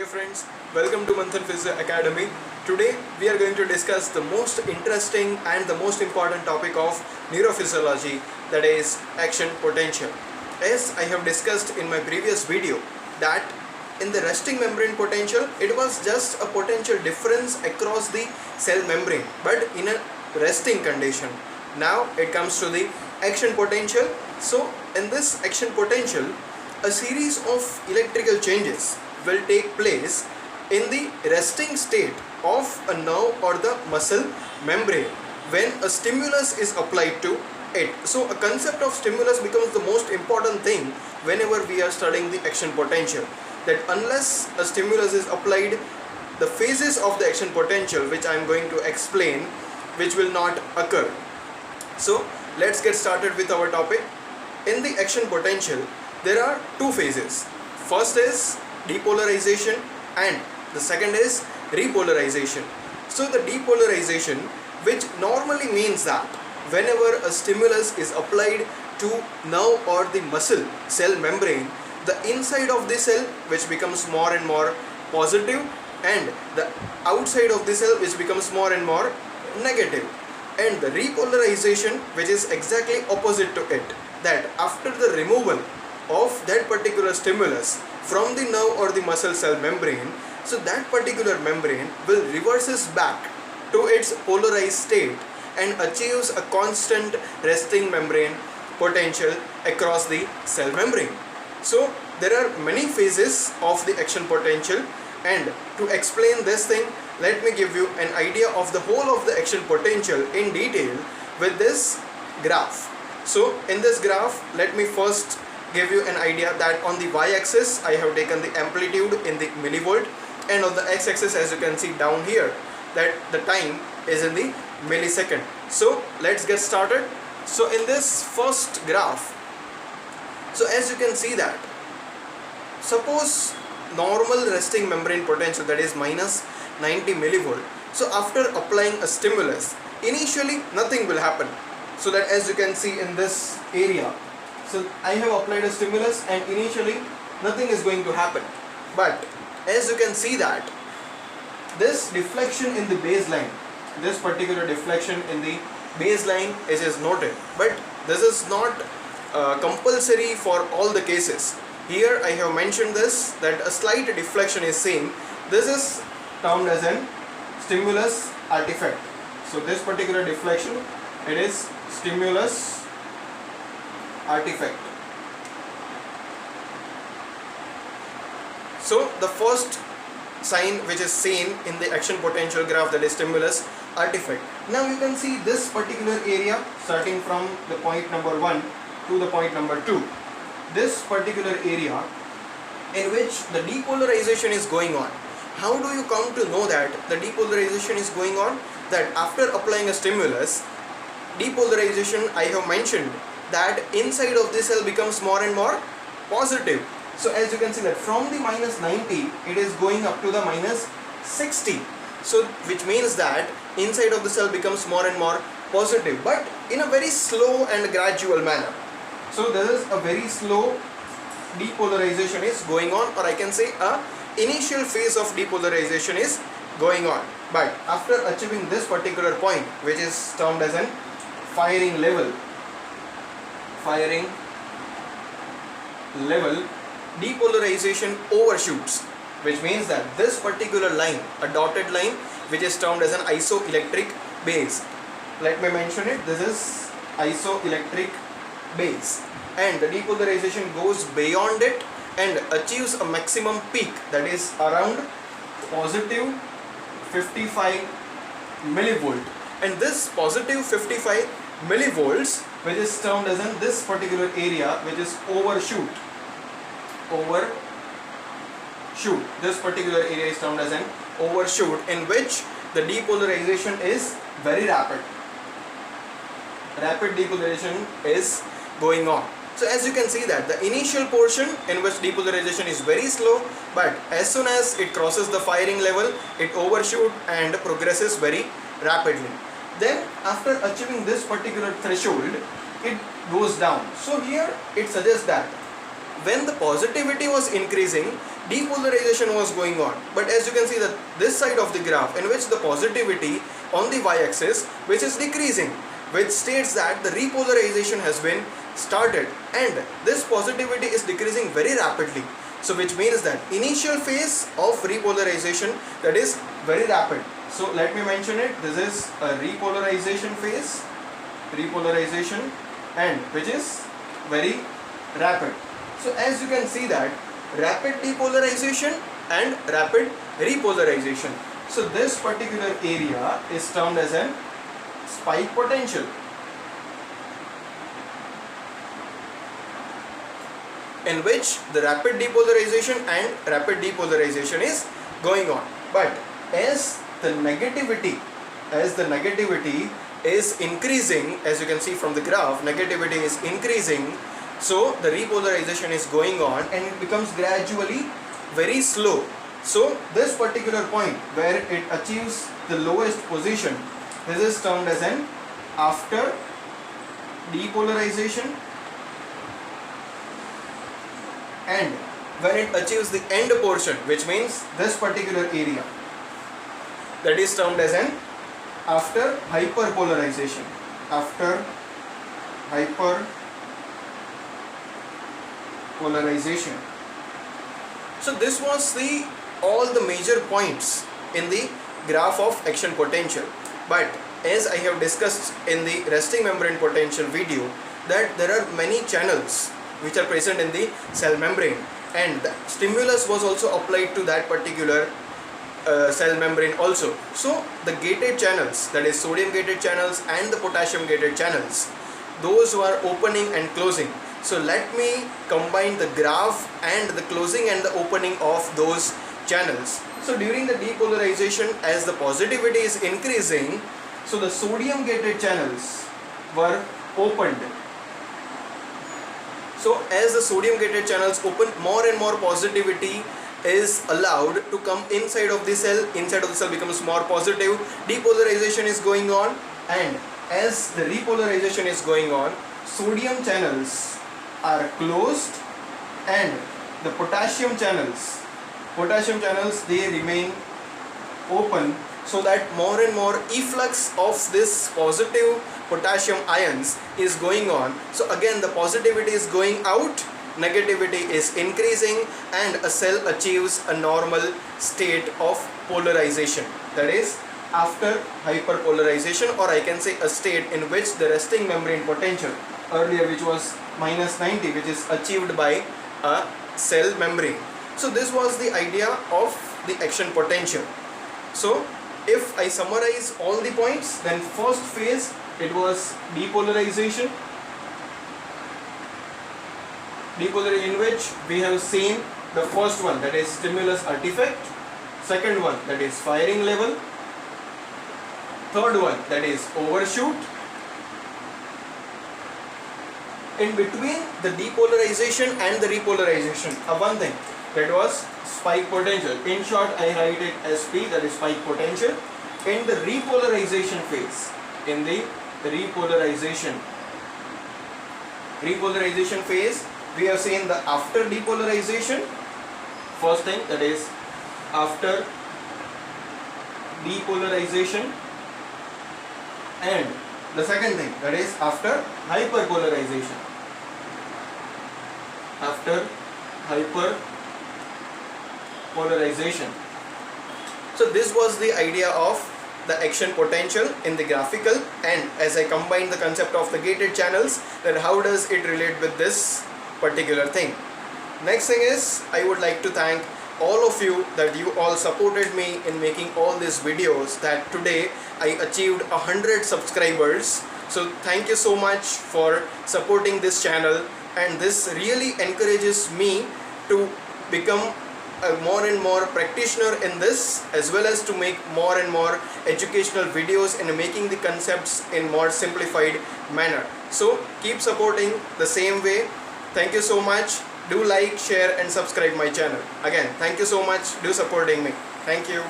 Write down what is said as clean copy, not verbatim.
friends, welcome to Manthan Phys Academy. Today we are going to discuss the most interesting and the most important topic of neurophysiology, that is action potential. As I have discussed in my previous video that in the resting membrane potential it was just a potential difference across the cell membrane, but in a resting condition. Now it comes to the action potential. So in this action potential, a series of electrical changes will take place in the resting state of a nerve or the muscle membrane when a stimulus is applied to it. So a concept of stimulus becomes the most important thing whenever we are studying the action potential, that unless a stimulus is applied, the phases of the action potential, which I am going to explain, which will not occur. So let's get started with our topic. In the action potential, there are two phases. First is depolarization and the second is repolarization. So the depolarization, which normally means that whenever a stimulus is applied to nerve or the muscle cell membrane, the inside of the cell which becomes more and more positive and the outside of the cell which becomes more and more negative. And the repolarization, which is exactly opposite to it, that after the removal of that particular stimulus from the nerve or the muscle cell membrane, so that particular membrane will reverses back to its polarized state and achieves a constant resting membrane potential across the cell membrane. So there are many phases of the action potential, and to explain this thing, let me give you an idea of the whole of the action potential in detail with this graph. So in this graph, let me first give you an idea that on the y-axis I have taken the amplitude in the millivolt, and on the x-axis, as you can see down here, that the time is in the millisecond. So let's get started. So in this first graph, so as you can see that, suppose normal resting membrane potential, that is minus 90 millivolt. So after applying a stimulus, initially nothing will happen. So that as you can see in this area, so I have applied a stimulus and initially nothing is going to happen. But as you can see that this deflection in the baseline, this particular deflection in the baseline is noted, but this is not compulsory for all the cases. Here I have mentioned this, that a slight deflection is seen. This is termed as an stimulus artifact. So this particular deflection, it is stimulus artifact. So the first sign which is seen in the action potential graph, that is stimulus artifact. Now you can see this particular area starting from the point number 1 to the point number 2. This particular area in which the depolarization is going on. How do you come to know that the depolarization is going on? That after applying a stimulus, depolarization, I have mentioned that inside of the cell becomes more and more positive. So as you can see that from the minus 90, it is going up to the minus 60. So which means that inside of the cell becomes more and more positive, but in a very slow and gradual manner. So there is a very slow depolarization is going on, or I can say a initial phase of depolarization is going on. But after achieving this particular point, which is termed as an firing level, depolarization overshoots, which means that this particular line, a dotted line, which is termed as an isoelectric base. Let me mention it, this is isoelectric base, and the depolarization goes beyond it and achieves a maximum peak, that is around positive 55 millivolt. And this positive 55 millivolts, which is termed as in this particular area, which is overshoot. This particular area is termed as an overshoot, in which the depolarization is very rapid. Rapid depolarization is going on. So as you can see that the initial portion in which depolarization is very slow, but as soon as it crosses the firing level, it overshoots and progresses very rapidly. Then after achieving this particular threshold, it goes down. So here it suggests that when the positivity was increasing, depolarization was going on. But as you can see that this side of the graph in which the positivity on the y-axis which is decreasing, which states that the repolarization has been started, and this positivity is decreasing very rapidly. So which means that initial phase of repolarization, that is very rapid. So let me mention it. This is a repolarization phase, repolarization, and which is very rapid. So as you can see that rapid depolarization and rapid repolarization. So this particular area is termed as an spike potential. In which the rapid depolarization and rapid depolarization is going on. But as the negativity is increasing, as you can see from the graph, negativity is increasing, so the repolarization is going on and it becomes gradually very slow. So this particular point where it achieves the lowest position, this is termed as an after depolarization, and when it achieves the end portion, which means this particular area, that is termed as an after hyperpolarization. After hyperpolarization. So this was all the major points in the graph of action potential. But as I have discussed in the resting membrane potential video, that there are many channels which are present in the cell membrane, and the stimulus was also applied to that particular cell membrane also. So the gated channels, that is sodium gated channels and the potassium gated channels, those who are opening and closing. So let me combine the graph and the closing and the opening of those channels. So during the depolarization, as the positivity is increasing, so the sodium gated channels were opened. So as the sodium gated channels open, more and more positivity is allowed to come inside of the cell. Inside of the cell becomes more positive. Depolarization is going on, and as the repolarization is going on, sodium channels are closed and the potassium channels they remain open, so that more and more efflux of this positive potassium ions is going on. So again the positivity is going out, negativity is increasing, and a cell achieves a normal state of polarization, that is after hyperpolarization, or I can say a state in which the resting membrane potential earlier, which was -90, which is achieved by a cell membrane. So this was the idea of the action potential. So if I summarize all the points, then first phase it was depolarization, in which we have seen the first one, that is stimulus artifact, second one, that is firing level, third one, that is overshoot. In between the depolarization and the repolarization, one thing, that was spike potential. In short, I write it as P, that is spike potential. In the repolarization phase, repolarization phase, we have seen the after depolarization, first thing, that is after depolarization, and the second thing, that is after hyperpolarization. After hyperpolarization. So this was the idea of the action potential in the graphical, and as I combine the concept of the gated channels, then how does it relate with this particular thing. Next thing is, I would like to thank all of you that you all supported me in making all these videos, that today I achieved 100 subscribers. So thank you so much for supporting this channel, and this really encourages me to become a more and more practitioner in this, as well as to make more and more educational videos and making the concepts in more simplified manner. So keep supporting the same way. Thank you so much. Do like, share and subscribe my channel. Again, thank you so much. Do supporting me. Thank you.